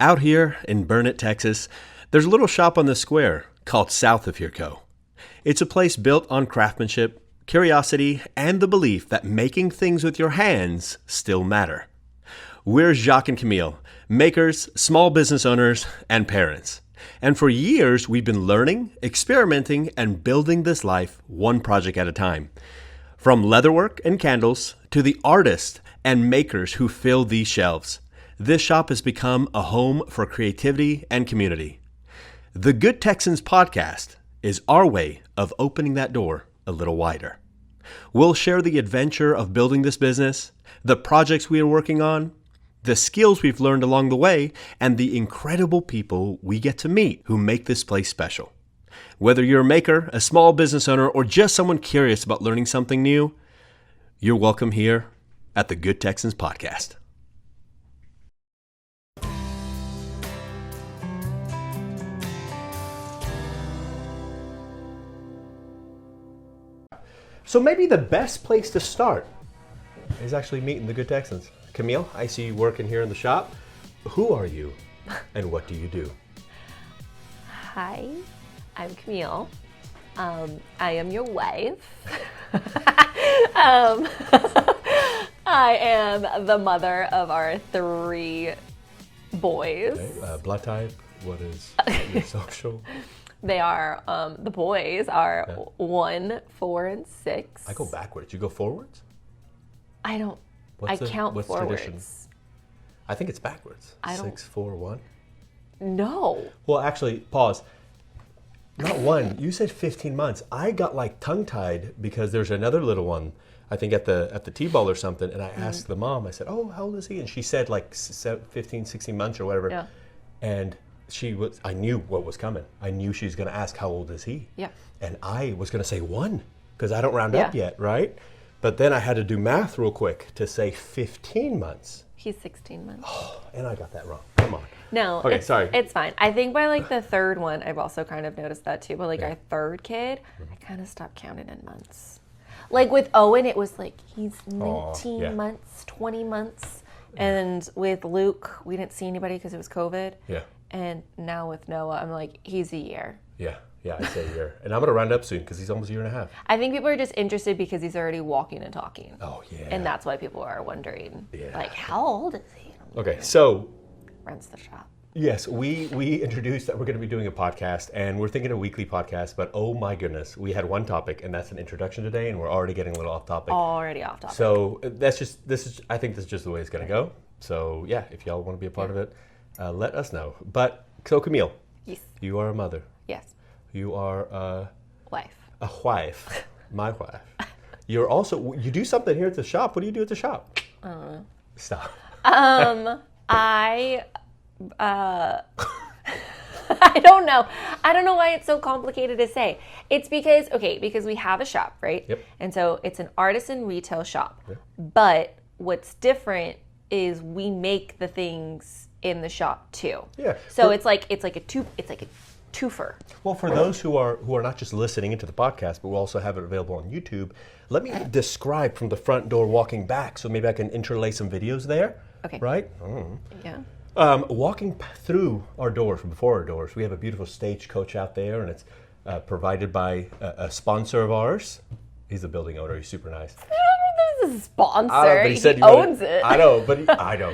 Out here in Burnet, Texas, there's a little shop on the square called South of Here Co. It's a place built on craftsmanship, curiosity, and the belief that making things with your hands still matter. We're Jacques and Camille, makers, small business owners, and parents. And for years, we've been learning, experimenting, and building this life one project at a time. From leatherwork and candles to the artists and makers who fill these shelves, this shop has become a home for creativity and community. The Good Texans Podcast is our way of opening that door a little wider. We'll share the adventure of building this business, the projects we are working on, the skills we've learned along the way, and the incredible people we get to meet who make this place special. Whether you're a maker, a small business owner, or just someone curious about learning something new, you're welcome here at the Good Texans Podcast. So maybe the best place to start is actually meeting the Good Texans. Camille, I see you working here in the shop. Who are you and what do you do? Hi, I'm Camille. I am your wife. I am the mother of our 3 boys. Okay. Blood type, what is your social? They are, the boys are 1, 4, and 6. I go backwards. You go forwards? I count what's forwards. Tradition? I think it's backwards. 6, 4, 1. No. Well, actually, pause. Not 1. You said 15 months. I got like tongue-tied because there's another little one, I think at the T-ball or something, and I asked the mom, I said, oh, how old is he? And she said like 15, 16 months or whatever. Yeah. And I knew what was coming. I knew she was going to ask, how old is he? Yeah. And I was going to say 1 because I don't round up yet, right? But then I had to do math real quick to say 15 months. He's 16 months. Oh, and I got that wrong. Come on. No. Okay, sorry. It's fine. I think by like the 3rd one, I've also kind of noticed that too. But like our 3rd kid, I kind of stopped counting in months. Like with Owen, it was like he's 19 months, 20 months. And with Luke, we didn't see anybody because it was COVID. Yeah. And now with Noah, I'm like, he's a year. Yeah, I say a year. And I'm going to round up soon because he's almost a year and a half. I think people are just interested because he's already walking and talking. Oh, yeah. And that's why people are wondering, like, how old is he? Okay, so. Runs the shop. Yes, we introduced that we're going to be doing a podcast, and we're thinking a weekly podcast, but oh my goodness, we had one topic, and that's an introduction today, and we're already getting a little off topic. Already off topic. So I think this is just the way it's going to go. So yeah, if y'all want to be a part of it, let us know. But, so Camille. Yes. You are a mother. Yes. You are a wife. My wife. You're also, you do something here at the shop. What do you do at the shop? Stop. I don't know. I don't know why it's so complicated to say. It's because we have a shop, right? Yep. And so it's an artisan retail shop. Yep. But what's different is we make the things in the shop too. Yeah. So it's like a twofer. Well, for those who are not just listening into the podcast, but we'll also have it available on YouTube, let me describe from the front door walking back, so maybe I can interlace some videos there. Okay. Right? Yeah. Walking through our doors, before our doors, we have a beautiful stagecoach out there, and it's provided by a sponsor of ours. He's the building owner. He's super nice. This is a sponsor. I know, but he said he owns it. I know,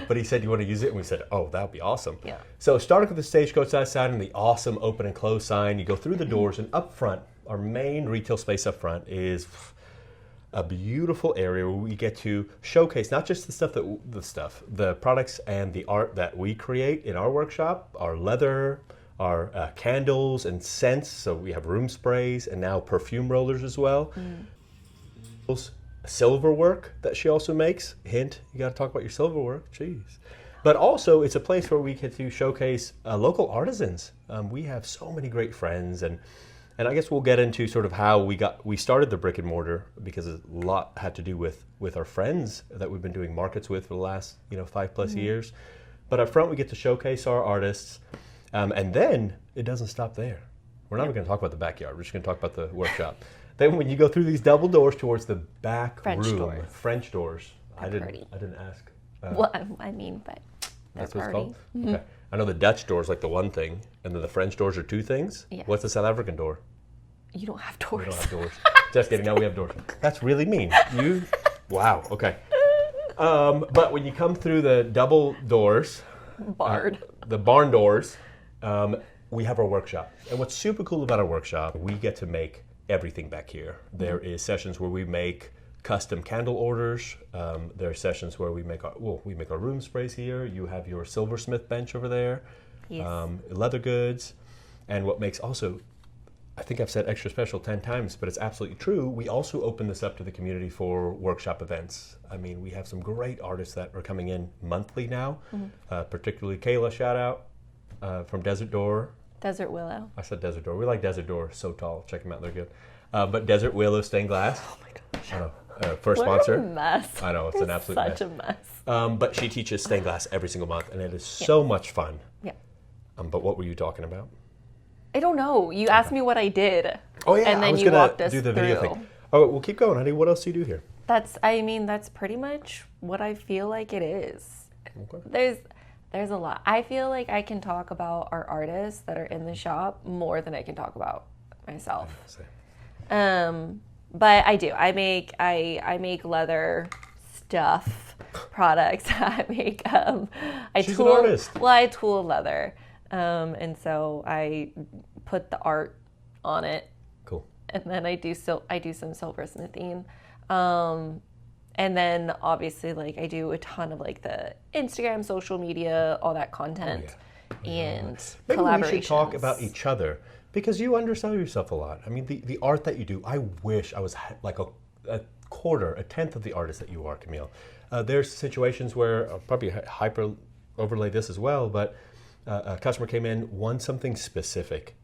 but he said you want to use it, and we said, oh, that would be awesome. Yeah. So starting with the stagecoach outside and the awesome open and close sign, you go through the doors, and up front, our main retail space up front is a beautiful area where we get to showcase not just the products and the art that we create in our workshop, our leather, our candles and scents. So we have room sprays and now perfume rollers as well. Silver work that she also makes. Hint, you got to talk about your silver work. Jeez. But also, it's a place where we get to showcase local artisans. We have so many great friends, and I guess we'll get into sort of how we started the brick and mortar, because a lot had to do with our friends that we've been doing markets with for the last 5+ years. But up front, we get to showcase our artists, and then it doesn't stop there. We're not even going to talk about the backyard. We're just going to talk about the workshop. Then when you go through these double doors towards the back room, French doors. I didn't ask. Well, I mean, but that's what it's called. Okay. I know the Dutch door is like the one thing, and then the French doors are two things. Yes. What's the South African door? You don't have doors. We don't have doors. Just kidding. Now we have doors. That's really mean. Wow. Okay. But when you come through the double doors, the barn doors, we have our workshop. And what's super cool about our workshop, we get to make everything back here. There is sessions where we make custom candle orders. There are sessions where we make our room sprays here. You have your silversmith bench over there. Yes. Leather goods. And what makes also, I think I've said extra special 10 times, but it's absolutely true. We also open this up to the community for workshop events. I mean, we have some great artists that are coming in monthly now, particularly Kayla, shout out, from Desert Door. Desert Willow. I said Desert Door. We like Desert Door. So tall. Check them out. They're good. But Desert Willow Stained Glass. Oh my gosh. I know. First What sponsor. a mess. I know. It's an absolute Such mess. a mess. But she teaches stained glass every single month, and it is so much fun. Yeah. But what were you talking about? I don't know. You asked me what I did. Oh yeah, and then I was you gonna walked us do the through. video thing. Oh, well, keep going, honey. What else do you do here? That's pretty much what I feel like it is. Okay. There's a lot. I feel like I can talk about our artists that are in the shop more than I can talk about myself. But I do. I make leather stuff, products. I make She's an artist. Well, I tool leather. And so I put the art on it. Cool. And then I do some silversmithing. And then obviously like I do a ton of like the Instagram, social media, all that content and Maybe collaborations. we should talk about each other because you undersell yourself a lot. I mean, the art that you do, I wish I was like a quarter, a tenth of the artist that you are, Camille. There's situations where I'll probably hyper overlay this as well, but a customer came in, wants something specific,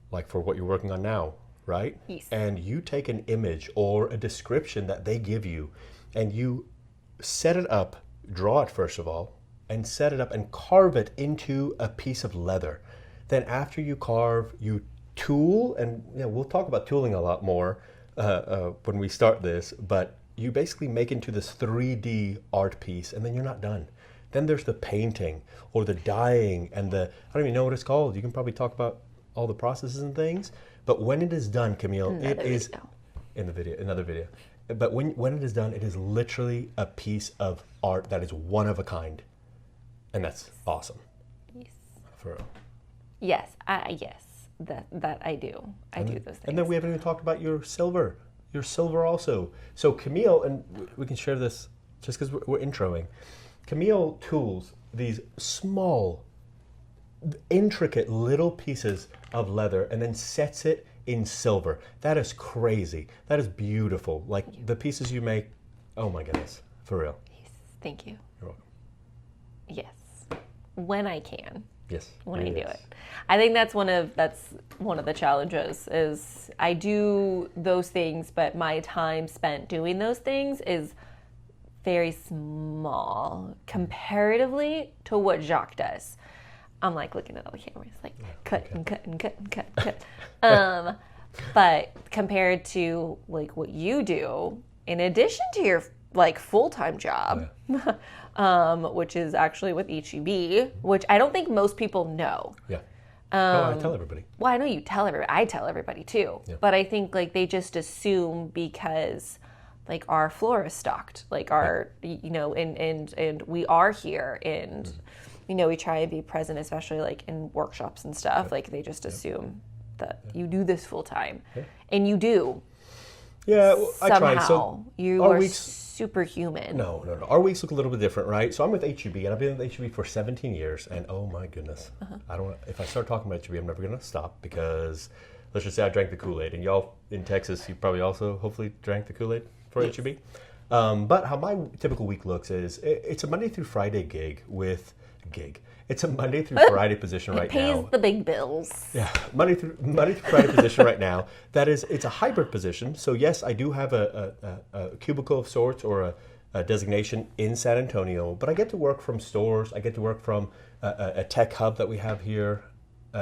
like for what you're working on now, right? Yes. And you take an image or a description that they give you, and you set it up, draw it first of all, and set it up and carve it into a piece of leather. Then after you carve, you tool, and we'll talk about tooling a lot more when we start this, but you basically make into this 3D art piece, and then you're not done. Then there's the painting or the dyeing and I don't even know what it's called. You can probably talk about all the processes and things. But when it is done, Camille, another video. But when it is done, it is literally a piece of art that is one of a kind. And that's awesome. Yes. For real. Yes. That I do. I do those things. And then we haven't even talked about your silver also. So Camille, and we can share this just because we're introing. Camille tools these small, intricate little pieces of leather and then sets it in silver. That is crazy. That is beautiful. Like the pieces you make, oh my goodness, for real. Yes. Thank you. You're welcome. Yes. When I can. Yes. When I do it. I think that's one of the challenges is I do those things, but my time spent doing those things is very small comparatively to what Jacques does. I'm like looking at all the cameras, like cut and cut and cut and cut and cut. But compared to like what you do, in addition to your like full-time job, which is actually with H-E-B, which I don't think most people know. Yeah. I tell everybody. Well, I know you tell everybody. I tell everybody too. Yeah. But I think like they just assume because like our floor is stocked, like our, and we are here and, we try and be present, especially like in workshops and stuff. Like they just assume that you do this full time and you do. Yeah, well, I try. So you are superhuman. No. Our weeks look a little bit different, right? So I'm with H-E-B, and I've been with H-E-B for 17 years, and oh my goodness, if I start talking about H-E-B, I'm never going to stop because let's just say I drank the Kool-Aid, and y'all in Texas, you probably also hopefully drank the Kool-Aid for H-E-B. But how my typical week looks is it's a Monday through Friday It's a Monday through Friday position right now. It pays the big bills. Yeah, Monday through Friday position right now. It's a hybrid position. So yes, I do have a cubicle of sorts or a designation in San Antonio, but I get to work from stores. I get to work from a tech hub that we have here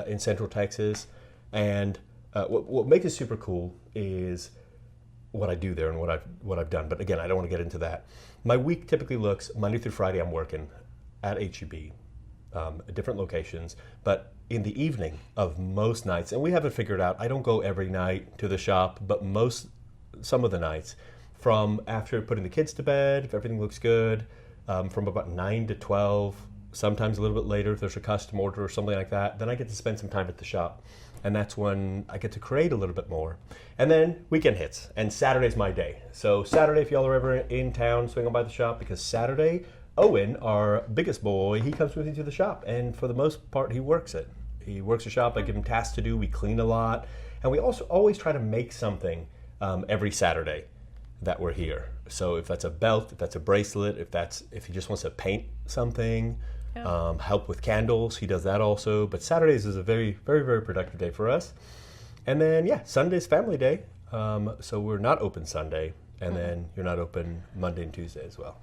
in Central Texas. And what makes it super cool is what I do there and what I've done. But again, I don't want to get into that. My week typically looks Monday through Friday. I'm working at H-E-B. different locations. But in the evening of most nights, and we haven't figured out, I don't go every night to the shop, but some of the nights, from after putting the kids to bed, if everything looks good, from about 9 to 12, sometimes a little bit later if there's a custom order or something like that, then I get to spend some time at the shop. And that's when I get to create a little bit more. And then weekend hits, and Saturday's my day. So Saturday, if y'all are ever in town, swing on by the shop, because Saturday, Owen, our biggest boy, he comes with me to the shop, and for the most part, he works it. He works the shop. I give him tasks to do. We clean a lot, and we also always try to make something every Saturday that we're here. So if that's a belt, if that's a bracelet, if he just wants to paint something, help with candles, he does that also. But Saturdays is a very, very, very productive day for us. And then Sunday's family day. So we're not open Sunday, and then you're not open Monday and Tuesday as well.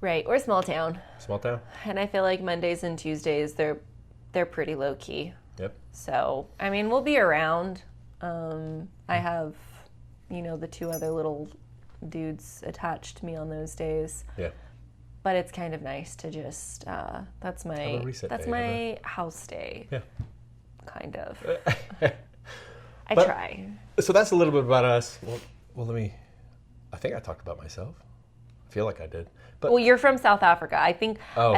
Right, we're small town. Small town. And I feel like Mondays and Tuesdays they're pretty low key. Yep. So I mean, we'll be around. I have, the two other little dudes attached to me on those days. Yeah. But it's kind of nice to just that's my house day. Yeah. Kind of. I try. So that's a little bit about us. Well, I think I talked about myself. I feel like I did. But you're from South Africa. I think well,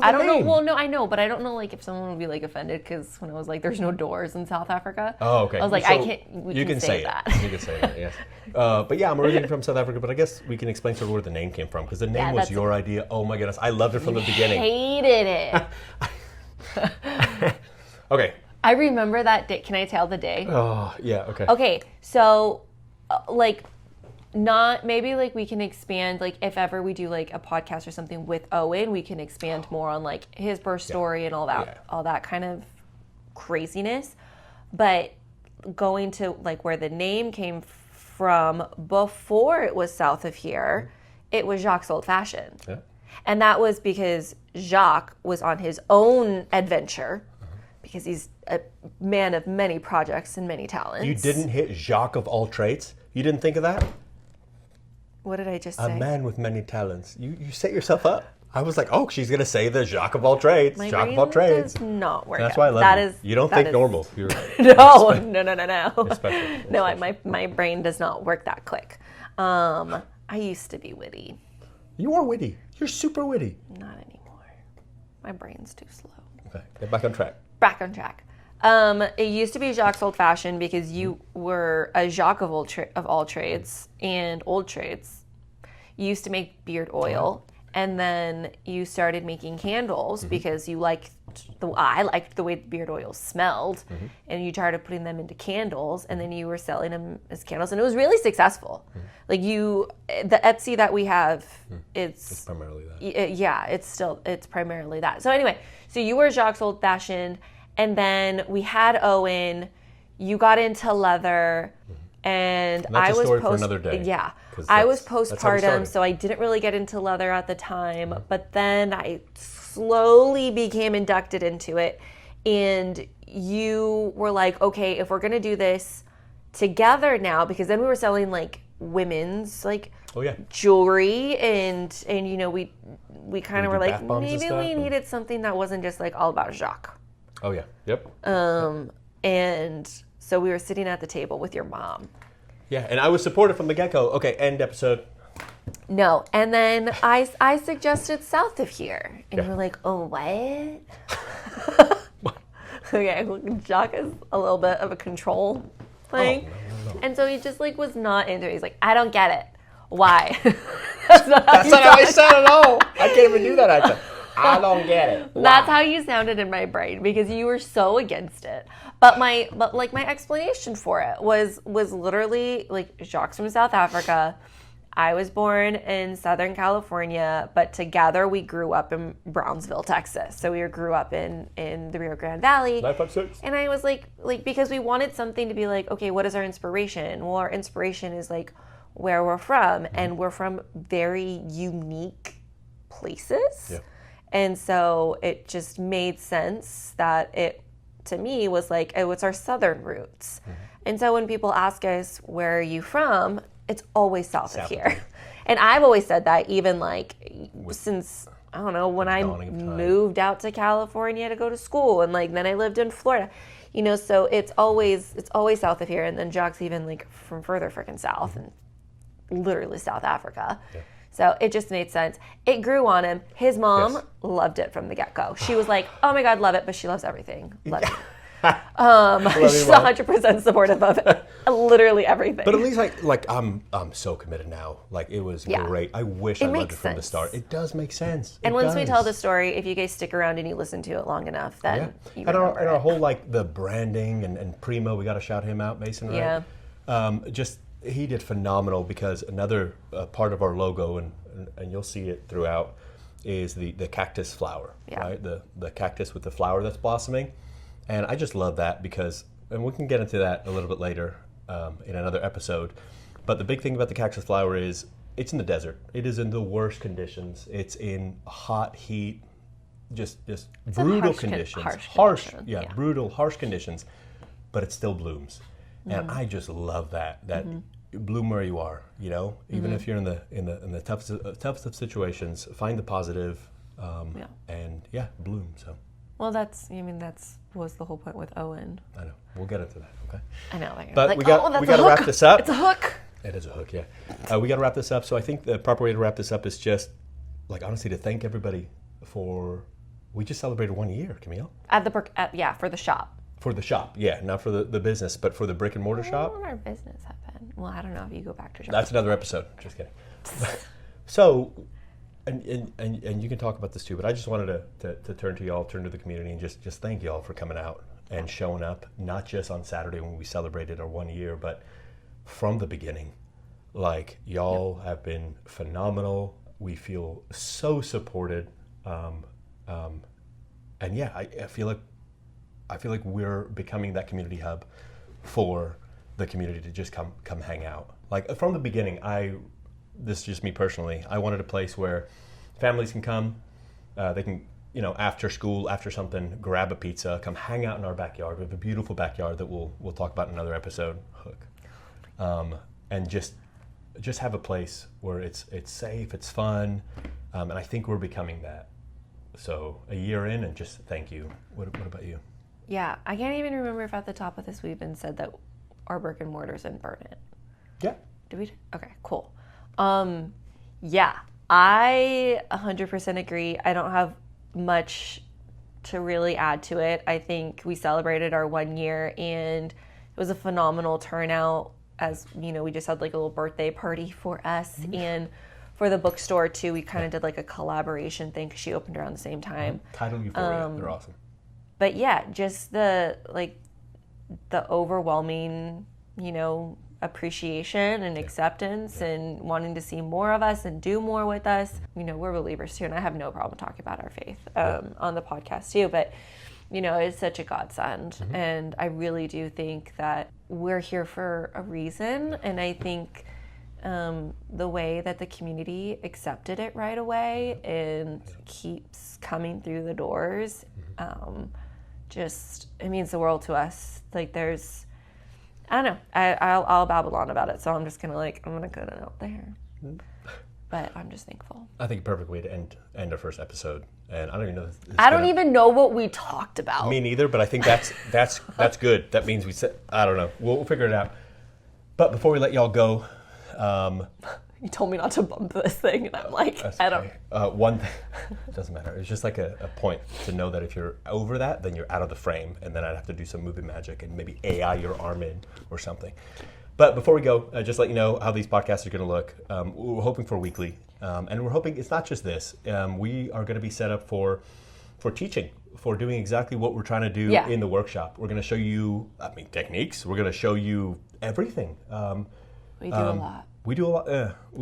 I don't know. Well, no, I know, but I don't know if someone would be offended because when I was there's no doors in South Africa. Oh, okay. I was you can say that. You can say that, yes. But I'm originally from South Africa, but I guess we can explain sort of where the name came from, because the name was your idea. Oh my goodness, I loved it from the beginning. Hated it. Okay. I remember that day. Can I tell the day? Oh, yeah, okay. Okay, so not maybe we can expand if ever we do a podcast or something with Owen, we can expand more on his birth story and all that kind of craziness. But going to where the name came from before it was south of here, it was Jacques Old Fashioned. Yeah. And that was because Jacques was on his own adventure, because he's a man of many projects and many talents. You didn't hit Jacques of all trades? You didn't think of that? What did I just say? A man with many talents. You set yourself up. I was like, oh, she's going to say the Jacques of all trades. My Jacques of all trades. does not work. That's why I love you. You don't think normal. You're no. You're special. No, my brain does not work that quick. I used to be witty. You are witty. You're super witty. Not anymore. My brain's too slow. Okay, get back on track. Back on track. It used to be Jacques Old Fashioned because you were a Jacques of all trades and old trades. You used to make beard oil, and then you started making candles because you I liked the way the beard oil smelled, and you started putting them into candles, and then you were selling them as candles, and it was really successful. The Etsy that we have, it's primarily that. It's primarily that. So anyway, so you were Jacques Old Fashioned. And then we had Owen. You got into leather, and I was for another day. Yeah, I was postpartum, so I didn't really get into leather at the time. But then I slowly became inducted into it, and you were like, "Okay, if we're gonna do this together now," because then we were selling women's jewelry, and we kind of were like, maybe we needed something that wasn't just all about Jacques. Oh, yeah. Yep. And so we were sitting at the table with your mom. Yeah, and I was supportive from the get-go. Okay, end episode. No, and then I suggested south of here. And you were like, oh, what? Okay, Jacques is a little bit of a control thing. Oh, no. And so he just was not into it. He's like, I don't get it. Why? That's not how I sound at all. I can't even do that accent. I don't get it. Wow. That's how you sounded in my brain, because you were so against it. But my explanation for it was literally Jacques from South Africa. I was born in Southern California, but together we grew up in Brownsville, Texas. So we grew up in the Rio Grande Valley. 956. And I was because we wanted something to be okay, what is our inspiration? Well, our inspiration is where we're from, and we're from very unique places. Yeah. And so it just made sense that it, to me, was it's our southern roots. And so when people ask us, where are you from? It's always south of here. And I've always said that, even since I don't know, when I moved out to California to go to school, and like then I lived in Florida, you know, so it's always south of here, and then Jock's even like from further freaking south, and literally South Africa. Yeah. So it just made sense. It grew on him. His mom loved it from the get-go. She was like, oh my God, love it, but she loves everything. Love it. She's 100% supportive of it. Literally everything. But at least like I'm so committed now. Like it was great. I wish I loved it from the start. It does make sense. And once we tell the story, if you guys stick around and you listen to it long enough, then you and our whole like the branding and Primo, we got to shout him out, Mason, right? Yeah. He did phenomenal, because another part of our logo, and you'll see it throughout, is the cactus flower, right? The cactus with the flower that's blossoming. And I just love that because, and we can get into that a little bit later in another episode, but the big thing about the cactus flower is it's in the desert. It is in the worst conditions. It's in hot heat, just brutal conditions. Harsh, brutal, harsh conditions, but it still blooms. And I just love that bloom where you are, you know, even if you're in the toughest of situations, find the positive, and bloom. So. Well, that's was the whole point with Owen. I know. We'll get into that. Okay. I know. But like, we got to wrap this up. It's a hook. It is a hook. Yeah. We got to wrap this up. So I think the proper way to wrap this up is just, like, honestly, to thank everybody we just celebrated 1 year, Camille. For the shop. For the shop, not for the business, but for the brick and mortar shop. What would our business have been? Well, I don't know if you go back to shop. That's another episode. Just kidding. So, and you can talk about this too, but I just wanted to turn to the community, and just thank y'all for coming out and showing up, not just on Saturday when we celebrated our 1 year, but from the beginning. Like, y'all have been phenomenal. We feel so supported. And I feel like we're becoming that community hub for the community to just come hang out. Like, from the beginning, this is just me personally, I wanted a place where families can come, they can, you know, after school, after something, grab a pizza, come hang out in our backyard. We have a beautiful backyard that we'll talk about in another episode, and just have a place where it's safe, it's fun, and I think we're becoming that. So a year in, and just thank you. What about you? Yeah, I can't even remember if at the top of this we even said that our brick and mortar's in Burnet. Yeah. Did we? Okay, cool. Yeah, I 100% agree. I don't have much to really add to it. I think we celebrated our 1 year, and it was a phenomenal turnout. As you know, we just had like a little birthday party for us, and for the bookstore too, we kind of did like a collaboration thing because she opened around the same time. Title Euphoria, they're awesome. But yeah, just the overwhelming, you know, appreciation and acceptance and wanting to see more of us and do more with us. You know, we're believers too, and I have no problem talking about our faith on the podcast too. But, you know, it's such a godsend. And I really do think that we're here for a reason. And I think the way that the community accepted it right away and keeps coming through the doors, it means the world to us. Like, there's, I don't know, I'll babble on about it, so I'm just gonna I'm gonna cut it out there. But I'm just thankful. I think a perfect way to end our first episode, and I don't even know. I don't even know what we talked about. Me neither, but I think that's good. That means we said, I don't know. We'll figure it out. But before we let y'all go, you told me not to bump this thing, and I'm like, I don't. One thing, it doesn't matter. It's just like a point to know that if you're over that, then you're out of the frame, and then I'd have to do some movie magic and maybe AI your arm in or something. But before we go, just let you know how these podcasts are going to look. We're hoping for weekly, and we're hoping it's not just this. We are going to be set up for teaching, for doing exactly what we're trying to do in the workshop. We're going to show you, techniques. We're going to show you everything. We do a lot. We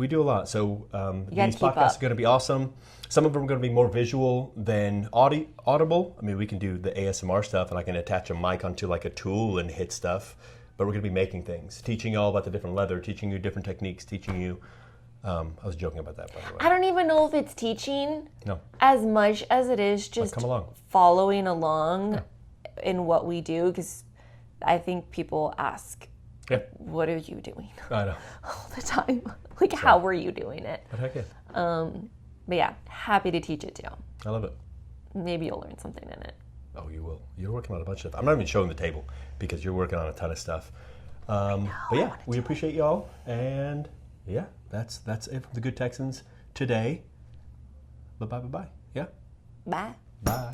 do a lot. So these podcasts are going to be awesome. Some of them are going to be more visual than audible. I mean, we can do the ASMR stuff, and I can attach a mic onto like a tool and hit stuff. But we're going to be making things, teaching you all about the different leather, teaching you different techniques, teaching you. I was joking about that, by the way. I don't even know if it's teaching as much as it is just following along in what we do, because I think people ask, what are you doing? I know. All the time. Like, how were you doing it? But heck yeah. But yeah, happy to teach it too. I love it. Maybe you'll learn something in it. Oh, you will. You're working on a bunch of stuff. I'm not even showing the table because you're working on a ton of stuff. But yeah, we appreciate y'all. And yeah, that's it from the Good Texans today. Bye. Yeah? Bye. Bye.